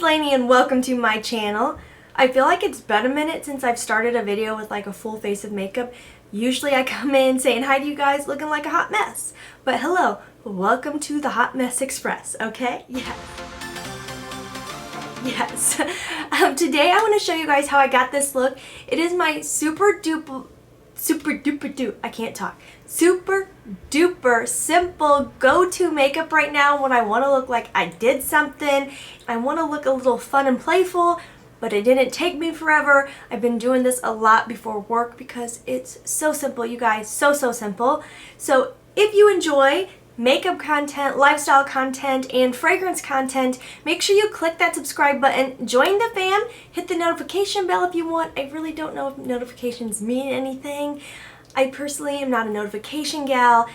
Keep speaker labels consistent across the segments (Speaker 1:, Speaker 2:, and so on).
Speaker 1: Laynie and welcome to my channel. I feel like it's been a minute since I've started a video with like a full face of makeup. Usually I come in saying hi to you guys looking like a hot mess. But hello, welcome to the Hot Mess Express, okay? Yes. Today I want to show you guys how I got this look. It is my super duper simple go-to makeup right now when I want to look like I did something. I want to look a little fun and playful, but it didn't take me forever. I've been doing this a lot before work because it's so simple, you guys, so simple. So if you enjoy makeup content, lifestyle content, and fragrance content, make sure you click that subscribe button, join the fam, hit the notification bell if you want. I really don't know if notifications mean anything. I personally am not a notification gal.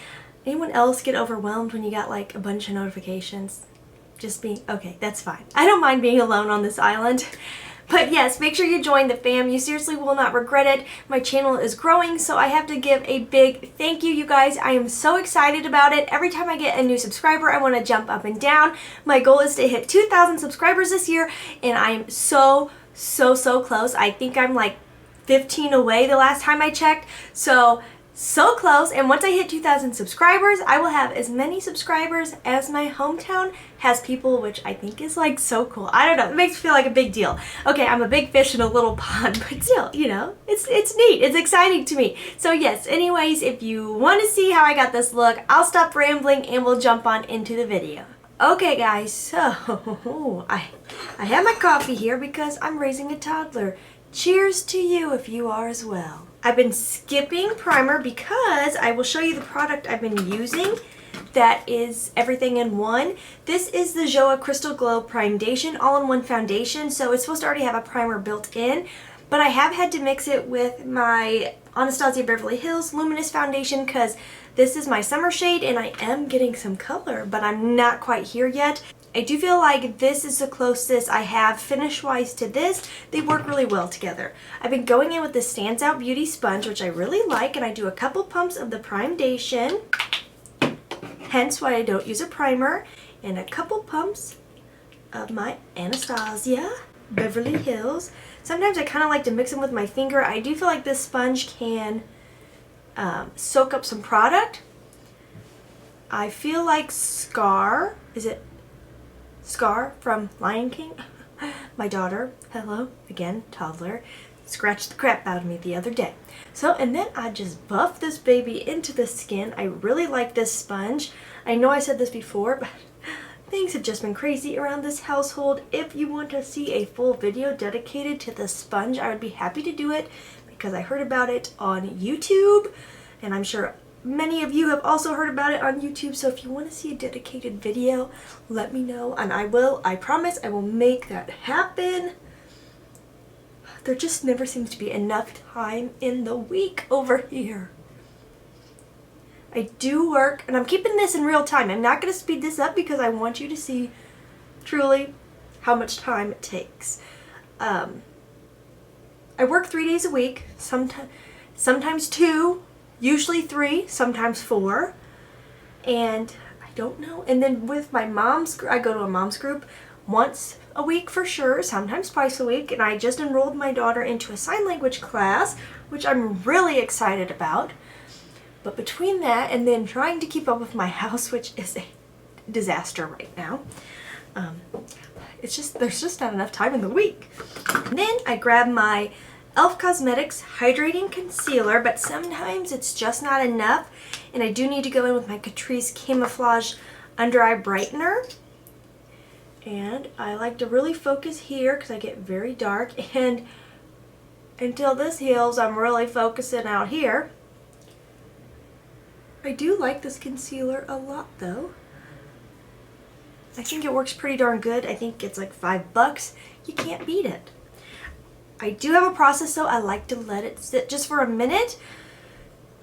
Speaker 1: Anyone else get overwhelmed when you got like a bunch of notifications? Just me? Okay, that's fine. I don't mind being alone on this island. But yes, make sure you join the fam. You seriously will not regret it. My channel is growing, so I have to give a big thank you, you guys. I am so excited about it. Every time I get a new subscriber, I want to jump up and down. My goal is to hit 2,000 subscribers this year, and I am so close. I think I'm like 15 away the last time I checked. So close, and once I hit 2,000 subscribers, I will have as many subscribers as my hometown has people, which I think is like so cool. I don't know, it makes me feel like a big deal. Okay, I'm a big fish in a little pond, but still, you know, it's neat, it's exciting to me. So yes, anyways, if you want to see how I got this look, I'll stop rambling and we'll jump on into the video. Okay guys, so I have my coffee here because I'm raising a toddler. Cheers to you if you are as well. I've been skipping primer because I will show you the product I've been using that is everything in one. This is the Joa Crystal Glow Primedation all-in-one foundation, so it's supposed to already have a primer built in, but I have had to mix it with my Anastasia Beverly Hills Luminous Foundation because this is my summer shade and I am getting some color, but I'm not quite here yet. I do feel like this is the closest I have finish-wise to this. They work really well together. I've been going in with the Stands Out Beauty Sponge, which I really like, and I do a couple pumps of the Primedation, hence why I don't use a primer, and a couple pumps of my Anastasia Beverly Hills. Sometimes I kind of like to mix them with my finger. I do feel like this sponge can soak up some product. I feel like Scar from Lion King? My daughter, hello, again, toddler, scratched the crap out of me the other day. So, and then I just buff this baby into the skin. I really like this sponge. I know I said this before, but things have just been crazy around this household. If you want to see a full video dedicated to the sponge, I would be happy to do it because I heard about it on YouTube, and I'm sure many of you have also heard about it on YouTube, so if you want to see a dedicated video, let me know, and I promise I will make that happen. There just never seems to be enough time in the week over here. I do work, and I'm keeping this in real time. I'm not going to speed this up because I want you to see truly how much time it takes. I work 3 days a week, sometimes 2, usually 3, sometimes 4, and I don't know. And then with my mom's, I go to a mom's group once a week for sure, sometimes twice a week, and I just enrolled my daughter into a sign language class, which I'm really excited about. But between that and then trying to keep up with my house, which is a disaster right now, there's just not enough time in the week. And then I grab my e.l.f. Cosmetics Hydrating Concealer, but sometimes it's just not enough, and I do need to go in with my Catrice Camouflage Under Eye Brightener. And I like to really focus here because I get very dark, and until this heals, I'm really focusing out here. I do like this concealer a lot though. I think it works pretty darn good. I think it's like $5. You can't beat it. I do have a process though. I like to let it sit just for a minute.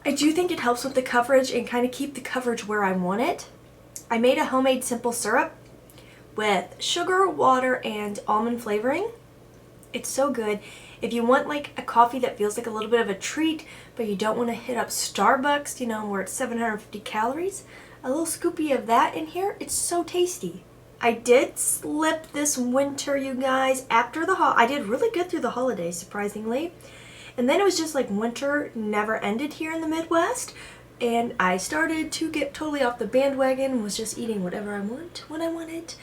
Speaker 1: I do think it helps with the coverage and kind of keep the coverage where I want it. I made a homemade simple syrup with sugar, water, and almond flavoring. It's so good. If you want like a coffee that feels like a little bit of a treat, but you don't want to hit up Starbucks, you know, where it's 750 calories, a little scoopy of that in here, it's so tasty. I did slip this winter, you guys, after the I did really good through the holidays, surprisingly. And then it was just like winter never ended here in the Midwest. And I started to get totally off the bandwagon and was just eating whatever I want when I want it.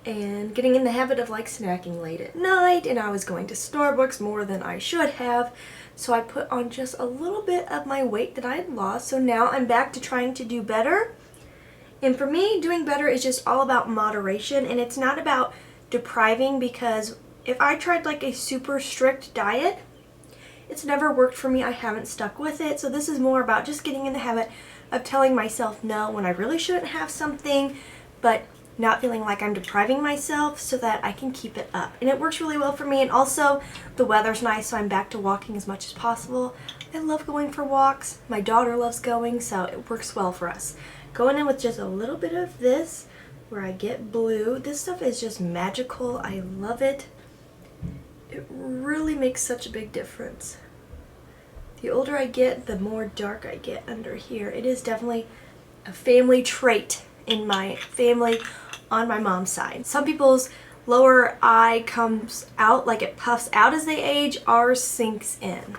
Speaker 1: And getting in the habit of like snacking late at night. And I was going to Starbucks more than I should have. So I put on just a little bit of my weight that I had lost. So now I'm back to trying to do better. And for me, doing better is just all about moderation. And it's not about depriving, because if I tried like a super strict diet, it's never worked for me. I haven't stuck with it. So this is more about just getting in the habit of telling myself no when I really shouldn't have something, but not feeling like I'm depriving myself so that I can keep it up. And it works really well for me. And also the weather's nice, so I'm back to walking as much as possible. I love going for walks. My daughter loves going, so it works well for us. Going in with just a little bit of this where I get blue. This stuff is just magical. I love it. It really makes such a big difference. The older I get, the more dark I get under here. It is definitely a family trait in my family on my mom's side. Some people's lower eye comes out, like it puffs out as they age. Ours sinks in.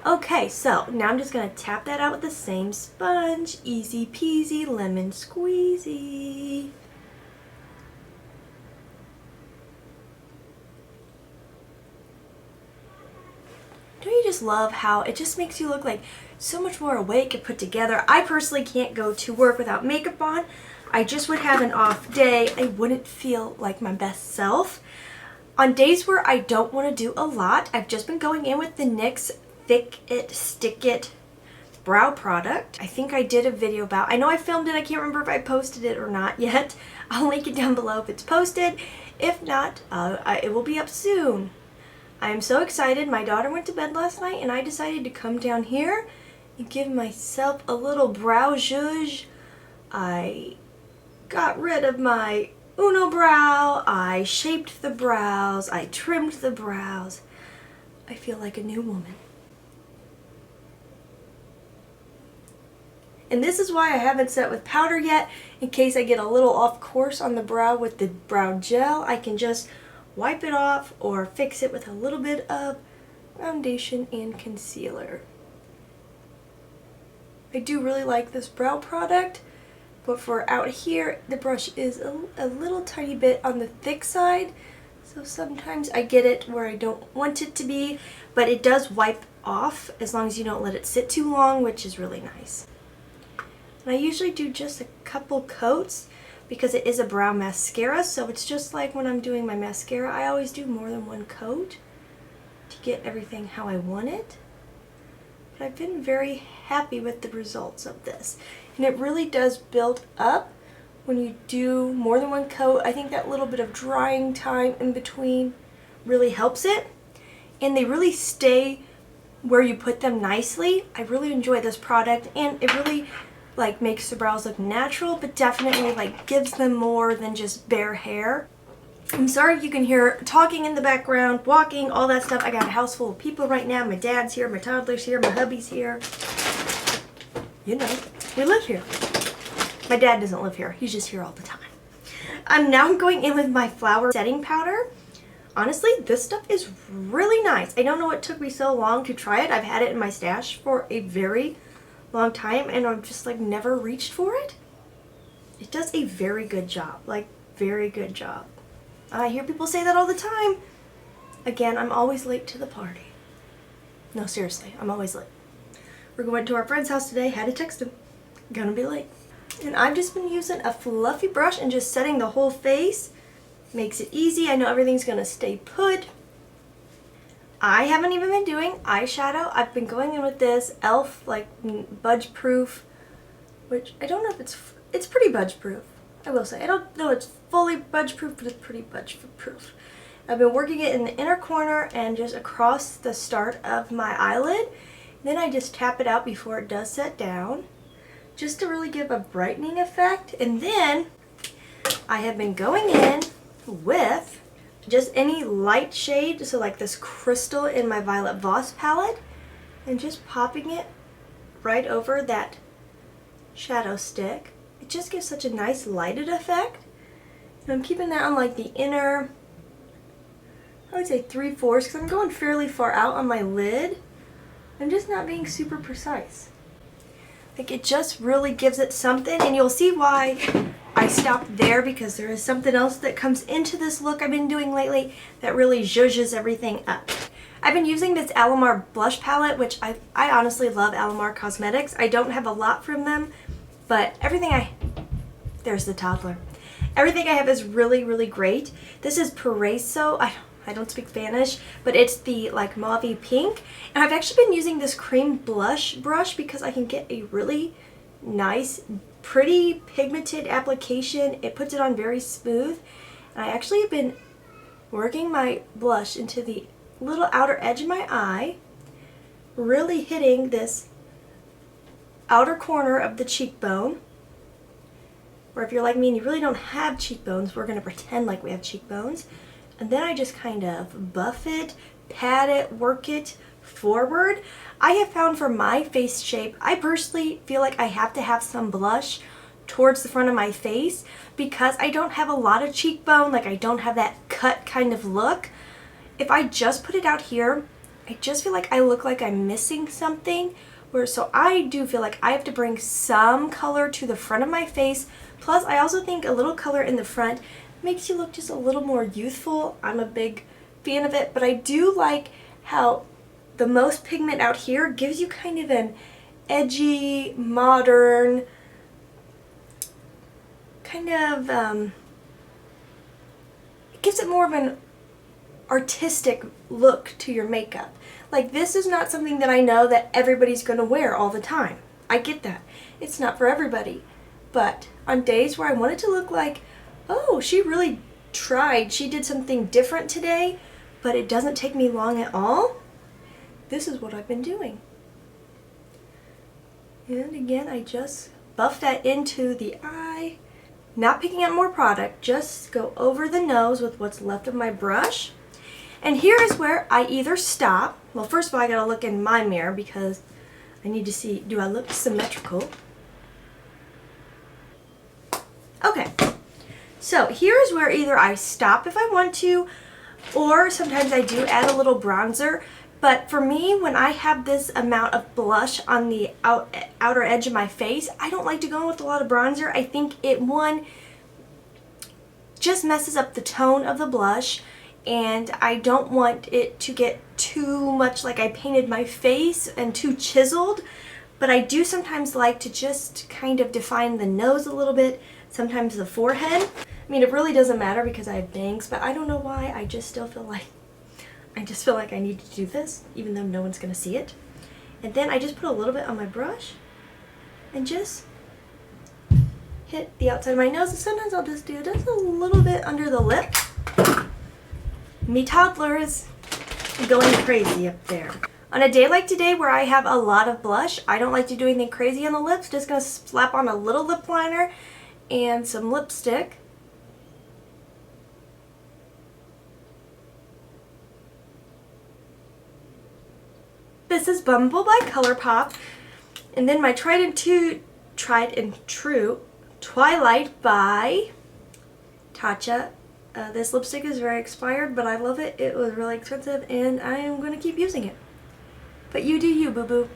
Speaker 1: Okay, so now I'm just going to tap that out with the same sponge. Easy peasy, lemon squeezy. Don't you just love how it just makes you look like so much more awake and put together? I personally can't go to work without makeup on. I just would have an off day. I wouldn't feel like my best self. On days where I don't want to do a lot, I've just been going in with the NYX Thick It, Stick It brow product. I think I did a video about, I know I filmed it, I can't remember if I posted it or not yet. I'll link it down below if it's posted. If not, it will be up soon. I am so excited. My daughter went to bed last night and I decided to come down here and give myself a little brow zhuzh. I got rid of my unibrow, I shaped the brows, I trimmed the brows. I feel like a new woman. And this is why I haven't set with powder yet. In case I get a little off course on the brow with the brow gel, I can just wipe it off or fix it with a little bit of foundation and concealer. I do really like this brow product, but for out here, the brush is a little tiny bit on the thick side. So sometimes I get it where I don't want it to be, but it does wipe off as long as you don't let it sit too long, which is really nice. And I usually do just a couple coats because it is a brow mascara, so it's just like when I'm doing my mascara, I always do more than one coat to get everything how I want it. But I've been very happy with the results of this. And it really does build up when you do more than one coat. I think that little bit of drying time in between really helps it. And they really stay where you put them nicely. I really enjoy this product, and it really like makes the brows look natural, but definitely like gives them more than just bare hair. I'm sorry if you can hear talking in the background, walking, all that stuff. I got a house full of people right now. My dad's here, my toddler's here, my hubby's here. You know, we live here. My dad doesn't live here. He's just here all the time. I'm now going in with my flower setting powder. Honestly, this stuff is really nice. I don't know what took me so long to try it. I've had it in my stash for a very long time and I've just like never reached for it. It does a very good job, like very good job. I hear people say that all the time. Again, I'm always late to the party. No, seriously, I'm always late. We're going to our friend's house today. Had to text him. Gonna be late. And I've just been using a fluffy brush and just setting the whole face. Makes it easy. I know everything's gonna stay put. I haven't even been doing eyeshadow. I've been going in with this e.l.f. like budge proof, which I don't know if it's pretty budge proof. I will say I don't know it's fully budge proof, but it's pretty budge proof. I've been working it in the inner corner and just across the start of my eyelid. Then I just tap it out before it does set down, just to really give a brightening effect. And then I have been going in with just any light shade, so like this crystal in my Violet Voss palette, and just popping it right over that shadow stick. It just gives such a nice lighted effect. And I'm keeping that on like the inner, I would say 3/4, because I'm going fairly far out on my lid. I'm just not being super precise. Like, it just really gives it something, and you'll see why I stopped there, because there is something else that comes into this look I've been doing lately that really zhuzhes everything up. I've been using this Alamar blush palette, which I honestly love Alamar Cosmetics. I don't have a lot from them, but there's the toddler. Everything I have is really, really great. This is Playful. I don't speak Spanish, but it's the like mauve pink. And I've actually been using this cream blush brush because I can get a really nice, pretty pigmented application. It puts it on very smooth. And I actually have been working my blush into the little outer edge of my eye, really hitting this outer corner of the cheekbone. Or if you're like me and you really don't have cheekbones, we're going to pretend like we have cheekbones. And then I just kind of buff it, pat it, work it forward. I have found for my face shape, I personally feel like I have to have some blush towards the front of my face because I don't have a lot of cheekbone, like I don't have that cut kind of look. If I just put it out here, I just feel like I look like I'm missing something. So I do feel like I have to bring some color to the front of my face. Plus, I also think a little color in the front makes you look just a little more youthful. I'm a big fan of it, but I do like how the most pigment out here gives you kind of an edgy, modern, kind of, it gives it more of an artistic look to your makeup. Like, this is not something that I know that everybody's going to wear all the time. I get that. It's not for everybody. But on days where I want it to look like, oh, she really tried, she did something different today, but it doesn't take me long at all, this is what I've been doing. And again, I just buff that into the eye. Not picking up more product, just go over the nose with what's left of my brush. And here is where I either stop. Well, first of all, I gotta look in my mirror because I need to see, do I look symmetrical? Okay, so here's where either I stop if I want to, or sometimes I do add a little bronzer. But for me, when I have this amount of blush on the outer edge of my face, I don't like to go in with a lot of bronzer. I think it, one, just messes up the tone of the blush, and I don't want it to get too much like I painted my face and too chiseled. But I do sometimes like to just kind of define the nose a little bit, sometimes the forehead. I mean, it really doesn't matter because I have bangs, but I don't know why, I just still feel like, I need to do this, even though no one's gonna see it. And then I just put a little bit on my brush and just hit the outside of my nose. And sometimes I'll just do just a little bit under the lip. Me toddler is going crazy up there. On a day like today where I have a lot of blush, I don't like to do anything crazy on the lips. Just gonna slap on a little lip liner and some lipstick. This is Bumble by ColourPop. And then my tried and true Twilight by Tatcha. This lipstick is very expired, but I love it. It was really expensive, and I am going to keep using it. But you do you, boo-boo.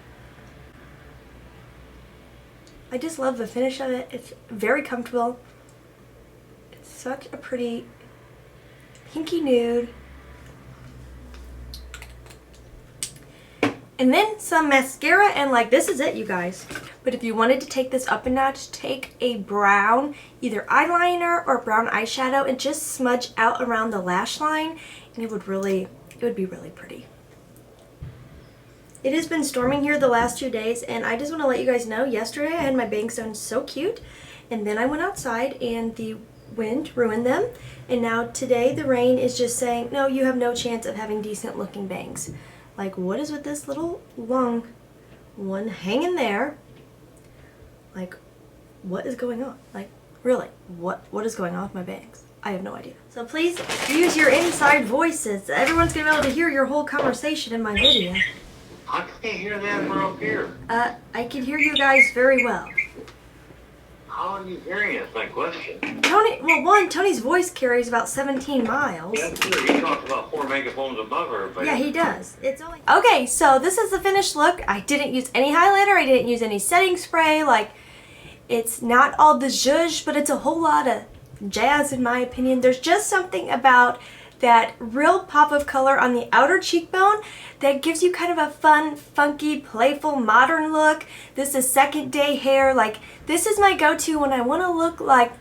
Speaker 1: I just love the finish of it. It's very comfortable. It's such a pretty pinky nude. And then some mascara, and like, this is it, you guys. But if you wanted to take this up a notch, take a brown, either eyeliner or brown eyeshadow, and just smudge out around the lash line, and it would be really pretty. It has been storming here the last 2 days, and I just want to let you guys know, yesterday I had my bangs done so cute, and then I went outside and the wind ruined them, and now today the rain is just saying, no, you have no chance of having decent looking bangs. Like, what is with this little long one hanging there? Like, what is going on? Like, really, what is going on with my bangs? I have no idea. So please use your inside voices. Everyone's gonna be able to hear your whole conversation in my video.
Speaker 2: I can't hear that from up here.
Speaker 1: I can hear you guys very well.
Speaker 2: How are you hearing it? My question.
Speaker 1: Tony, well, one, Tony's voice carries about 17 miles.
Speaker 2: Yeah, sure. He talks about 4 megaphones above everybody.
Speaker 1: Yeah, he does. It's only okay. So this is the finished look. I didn't use any highlighter. I didn't use any setting spray. Like, it's not all the zhuzh, but it's a whole lot of jazz in my opinion. There's just something about that real pop of color on the outer cheekbone that gives you kind of a fun, funky, playful, modern look. This is second day hair. Like, this is my go-to when I want to look like,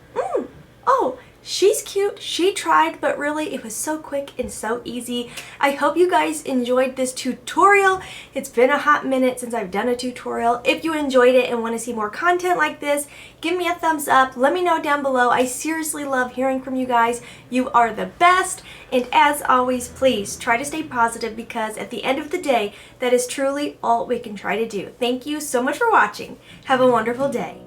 Speaker 1: oh, she's cute, she tried, but really it was so quick and so easy. I hope you guys enjoyed this tutorial. It's been a hot minute since I've done a tutorial. If you enjoyed it and want to see more content like this, give me a thumbs up. Let me know down below. I seriously love hearing from you guys. You are the best. And as always, please try to stay positive because at the end of the day, that is truly all we can try to do. Thank you so much for watching. Have a wonderful day.